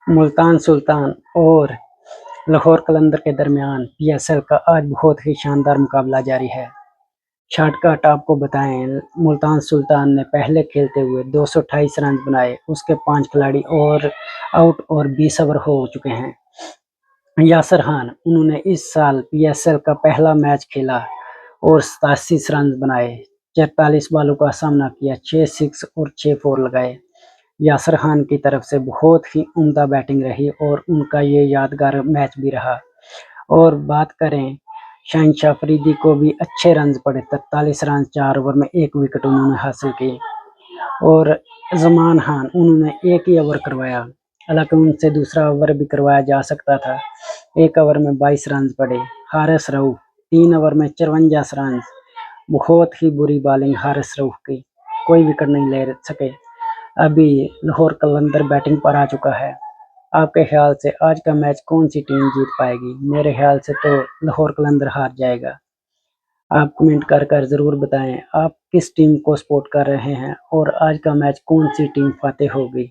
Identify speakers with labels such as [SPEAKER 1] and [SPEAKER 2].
[SPEAKER 1] मुल्तान सुल्तान और लाहौर कलंदर के दरमियान PSL का आज बहुत ही शानदार मुकाबला जारी है। शॉर्टकट आपको बताएं, मुल्तान सुल्तान ने पहले खेलते हुए 228 रन बनाए, उसके 5 खिलाड़ी और आउट और 20 ओवर हो चुके हैं। यासर खान, उन्होंने इस साल PSL का पहला मैच खेला और 87 रन बनाए, 44 बालों का सामना किया, 6 सिक्स और 6 फोर लगाए। यासर खान की तरफ से बहुत ही उम्दा बैटिंग रही और उनका ये यादगार मैच भी रहा। और बात करें, शहनशाह अफरीदी को भी अच्छे रन पड़े, 43 रन 4 ओवर में 1 विकेट उन्होंने हासिल की। और जमान खान, उन्होंने 1 ही ओवर करवाया, हालांकि उनसे दूसरा ओवर भी करवाया जा सकता था। 1 ओवर में 22 रन पड़े। हारिस रऊफ 3 ओवर में 54 रन, बहुत ही बुरी बॉलिंग हारिस रऊफ की, कोई विकेट नहीं ले सके। अभी लाहौर कलंदर बैटिंग पर आ चुका है। आपके ख्याल से आज का मैच कौन सी टीम जीत पाएगी? मेरे ख्याल से तो लाहौर कलंदर हार जाएगा। आप कमेंट कर जरूर बताएं आप किस टीम को सपोर्ट कर रहे हैं और आज का मैच कौन सी टीम फातेह होगी।